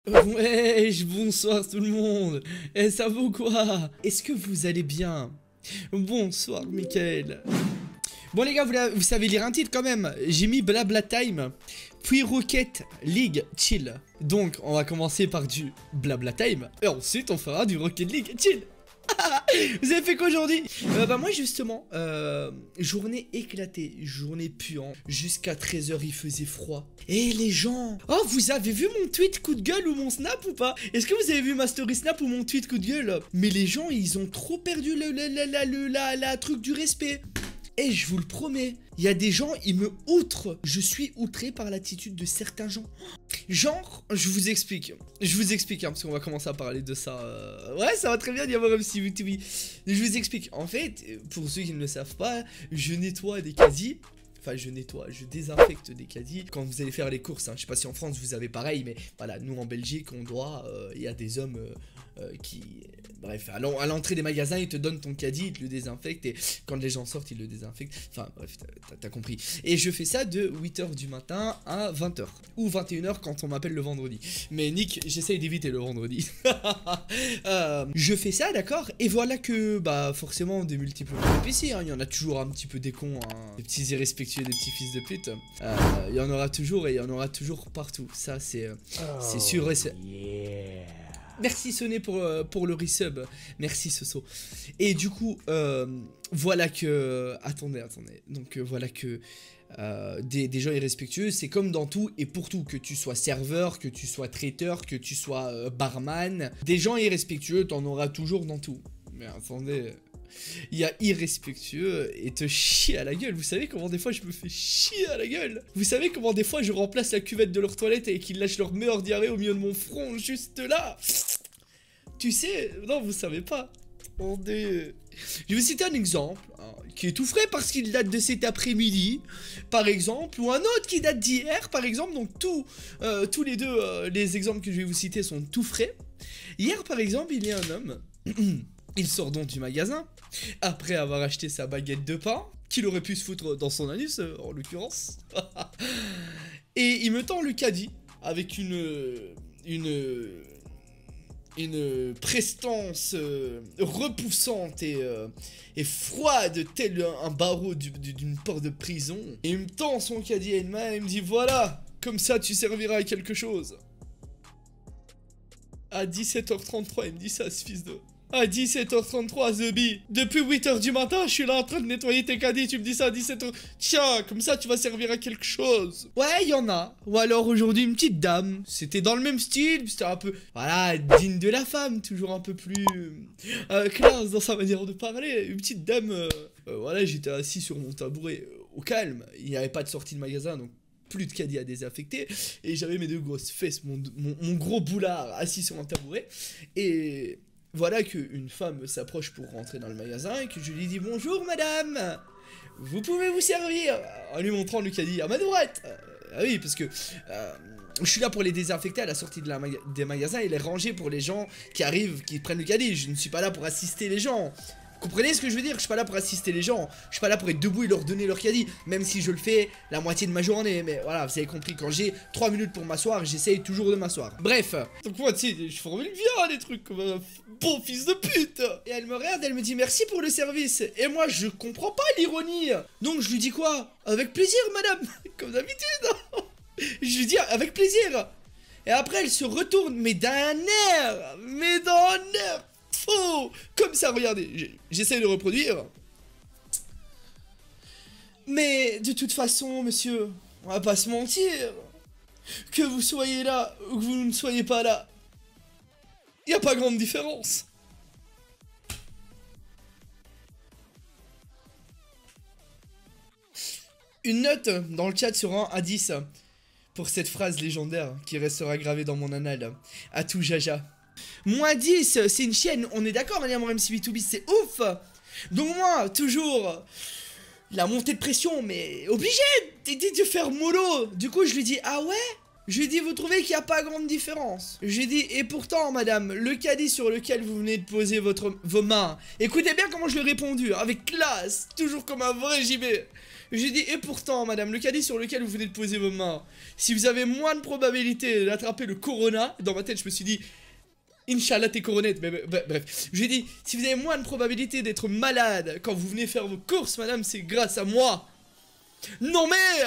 Wesh, bonsoir tout le monde. Et ça vaut quoi? Est-ce que vous allez bien? Bonsoir Mickaël. Bon les gars, vous savez lire un titre quand même. J'ai mis Blabla Time, puis Rocket League Chill. Donc on va commencer par du Blabla Time, et ensuite on fera du Rocket League Chill. Vous avez fait quoi aujourd'hui? Bah moi justement, journée éclatée, journée puante. Jusqu'à 13 h il faisait froid. Et les gens... Oh, vous avez vu mon tweet coup de gueule ou mon snap ou pas? Est-ce que vous avez vu ma story snap ou mon tweet coup de gueule? Mais les gens, ils ont trop perdu la truc du respect. Et je vous le promets, il y a des gens, ils me outrent. Je suis outré par l'attitude de certains gens. Genre, je vous explique, parce qu'on va commencer à parler de ça. Ouais, ça va très bien d'y avoir un petit TV. Je vous explique. En fait, pour ceux qui ne le savent pas, je nettoie des caddies. Enfin, je désinfecte des caddies quand vous allez faire les courses. Hein. Je sais pas si en France vous avez pareil, mais voilà, nous en Belgique, on doit. Il y a des hommes qui. Bref, à l'entrée des magasins, ils te donnent ton caddie, ils te le désinfectent. Et quand les gens sortent, ils le désinfectent. Enfin, bref, t'as compris. Et je fais ça de 8 h du matin à 20 h. Ou 21 h quand on m'appelle le vendredi. Mais Nick, j'essaye d'éviter le vendredi. Je fais ça, d'accord. Et voilà que, bah, forcément, des multiples péripéties. Hein. Il y en a toujours un petit peu des cons, hein. Des petits irrespectueux, des petits fils de pute. Il y en aura toujours et il y en aura toujours partout. Ça, c'est sûr et c'est... Merci Soné pour le resub. Merci Soso. Et du coup, voilà que... Attendez. Donc voilà que... des gens irrespectueux, c'est comme dans tout et pour tout. Que tu sois serveur, que tu sois traiteur, que tu sois barman. Des gens irrespectueux, t'en auras toujours dans tout. Mais attendez... Il y a irrespectueux et te chier à la gueule. Vous savez comment des fois je me fais chier à la gueule? Vous savez comment des fois je remplace la cuvette de leur toilette et qu'ils lâchent leur meilleure diarrhée au milieu de mon front, juste là? Tu sais, non vous savez pas. Je vais vous citer un exemple hein, qui est tout frais parce qu'il date de cet après-midi, par exemple, ou un autre qui date d'hier, par exemple. Donc tous les deux, les exemples que je vais vous citer sont tout frais. Hier, par exemple, il y a un homme... Il sort donc du magasin, après avoir acheté sa baguette de pain, qu'il aurait pu se foutre dans son anus, en l'occurrence. Et il me tend le caddie, avec une prestance repoussante et froide, tel un barreau d'une porte de prison. Et il me tend son caddie à une main et il me dit, voilà, comme ça tu serviras à quelque chose. À 17 h 33, il me dit ça, ce fils de... À 17 h 33, Zebi. Depuis 8 h du matin, je suis là en train de nettoyer tes caddies. Tu me dis ça à 17 h. Tiens, comme ça, tu vas servir à quelque chose. Ouais, il y en a. Ou alors aujourd'hui, une petite dame. C'était dans le même style. C'était un peu, voilà, digne de la femme. Toujours un peu plus classe dans sa manière de parler. Une petite dame. Voilà, j'étais assis sur mon tabouret au calme. Il n'y avait pas de sortie de magasin, donc plus de caddie à désinfecter. Et j'avais mes deux grosses fesses, mon gros boulard assis sur un tabouret. Et... voilà qu'une femme s'approche pour rentrer dans le magasin et que je lui dis bonjour madame, vous pouvez vous servir, en lui montrant le caddie à ma droite. Ah oui, parce que je suis là pour les désinfecter à la sortie de des magasins et les ranger pour les gens qui arrivent, qui prennent le caddie. Je ne suis pas là pour assister les gens. Comprenez ce que je veux dire? Je suis pas là pour assister les gens. Je suis pas là pour être debout et leur donner leur caddie. Même si je le fais la moitié de ma journée. Mais voilà, vous avez compris. Quand j'ai 3 minutes pour m'asseoir, j'essaye toujours de m'asseoir. Bref. Donc moi, tu sais, je formule bien des trucs comme un bon fils de pute. Et elle me regarde, elle me dit merci pour le service. Et moi, je comprends pas l'ironie. Donc je lui dis quoi? Avec plaisir, madame. Comme d'habitude. Je lui dis avec plaisir. Et après, elle se retourne, mais d'un air. Faux. Comme ça, regardez, j'essaie de reproduire. Mais de toute façon, monsieur, on va pas se mentir. Que vous soyez là ou que vous ne soyez pas là, y a pas grande différence. Une note dans le chat sur 1 à 10 pour cette phrase légendaire qui restera gravée dans mon annale. À tout jaja. Moins 10, c'est une chienne, on est d'accord, Maniam MCB2B, c'est ouf. Donc moi, toujours, la montée de pression, mais obligé de faire mollo. Du coup, je lui dis, ah ouais? Je lui dis, vous trouvez qu'il n'y a pas grande différence? Je lui dis, et pourtant, madame, le caddie sur lequel vous venez de poser vos mains, écoutez bien comment je lui ai répondu, avec classe, toujours comme un vrai JB. J'ai dit, et pourtant, madame, le caddie sur lequel vous venez de poser vos mains, si vous avez moins de probabilité d'attraper le corona, dans ma tête, je me suis dit, Inch'Allah, t'es coronet, mais bref. J'ai dit, si vous avez moins de probabilité d'être malade quand vous venez faire vos courses, madame, c'est grâce à moi. Non mais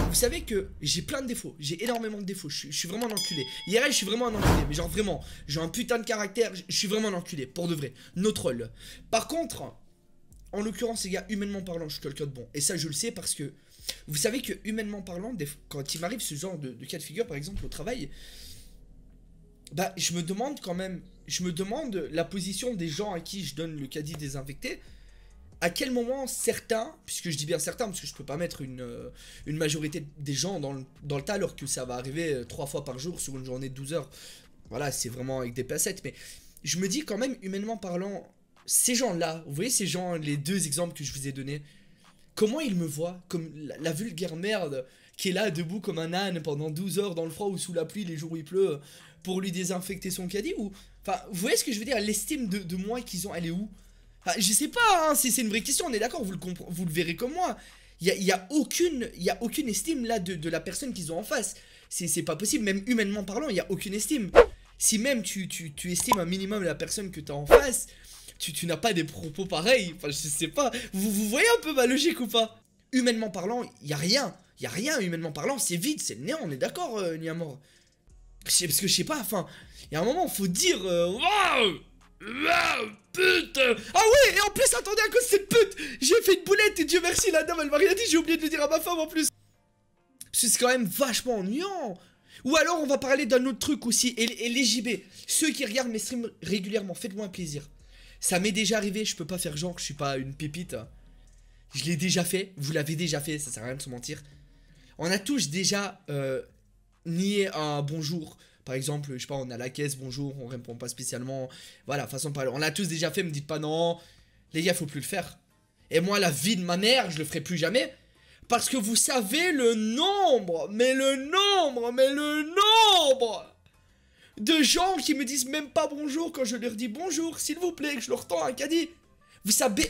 vous savez que j'ai plein de défauts, j'ai énormément de défauts, je suis vraiment un enculé. IRL, je suis vraiment un enculé, mais genre vraiment, j'ai un putain de caractère, je suis vraiment un enculé, pour de vrai, no troll. Par contre, en l'occurrence, les gars, humainement parlant, je suis quelqu'un de bon. Et ça, je le sais parce que, vous savez que, humainement parlant, quand il m'arrive ce genre de cas de figure, par exemple, au travail, bah, je me demande quand même, je me demande la position des gens à qui je donne le caddie désinfecté. À quel moment certains, puisque je dis bien certains, parce que je peux pas mettre une majorité des gens dans le tas, alors que ça va arriver 3 fois par jour sur une journée de 12 heures. Voilà, c'est vraiment avec des passettes. Mais je me dis quand même, humainement parlant, ces gens-là, vous voyez ces gens, les deux exemples que je vous ai donnés, comment ils me voient? Comme la vulgaire merde qui est là debout comme un âne pendant 12 heures dans le froid ou sous la pluie les jours où il pleut pour lui désinfecter son caddie ou... Enfin, vous voyez ce que je veux dire? L'estime de moi qu'ils ont, elle est où? Ah, je sais pas, hein, c'est une vraie question, on est d'accord, vous le verrez comme moi. Il y a aucune estime là de la personne qu'ils ont en face. C'est pas possible, même humainement parlant, il y a aucune estime. Si même tu estimes un minimum la personne que t'as en face, tu n'as pas des propos pareils. Enfin, je sais pas, vous voyez un peu ma logique ou pas? Humainement parlant, il y a rien. Il y a rien, humainement parlant, c'est vide, c'est le néant, on est d'accord, Niamor? Parce que je sais pas, enfin, il y a un moment, faut dire... Wow, pute! Ah ouais, et en plus, attendez, à cause de cette pute, j'ai fait une boulette et Dieu merci, la dame, elle m'a rien dit, j'ai oublié de le dire à ma femme en plus. Parce que c'est quand même vachement ennuyant. Ou alors, on va parler d'un autre truc aussi, et les JB, ceux qui regardent mes streams régulièrement, faites-moi un plaisir. Ça m'est déjà arrivé, je peux pas faire genre, je suis pas une pépite. Je l'ai déjà fait, vous l'avez déjà fait, ça sert à rien de se mentir. On a tous déjà nié un bonjour. Par exemple, je sais pas, on a la caisse, bonjour, on répond pas spécialement. Voilà, façon de parler. On l'a tous déjà fait, me dites pas non. Les gars, faut plus le faire. Et moi, la vie de ma mère, je le ferai plus jamais. Parce que vous savez le nombre, mais le nombre de gens qui me disent même pas bonjour quand je leur dis bonjour, s'il vous plaît, que je leur tends un caddie. Vous savez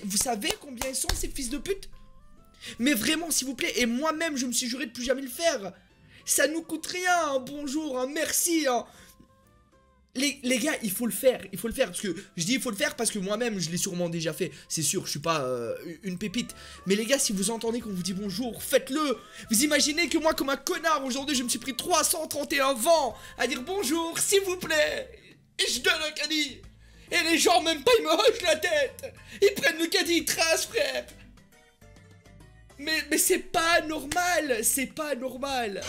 combien ils sont, ces fils de pute? Mais vraiment, s'il vous plaît, et moi-même, je me suis juré de plus jamais le faire. Ça nous coûte rien, un bonjour, un merci, hein. Les gars, il faut le faire, parce que, je dis il faut le faire parce que moi-même, je l'ai sûrement déjà fait, c'est sûr, je suis pas une pépite. Mais les gars, si vous entendez qu'on vous dit bonjour, faites-le. Vous imaginez que moi, comme un connard, aujourd'hui, je me suis pris 331 vents à dire bonjour, s'il vous plaît, et je donne un caddie. Et les gens, même pas, ils me hochent la tête. Ils prennent le caddie, ils tracent, frère. Mais c'est pas normal, c'est pas normal.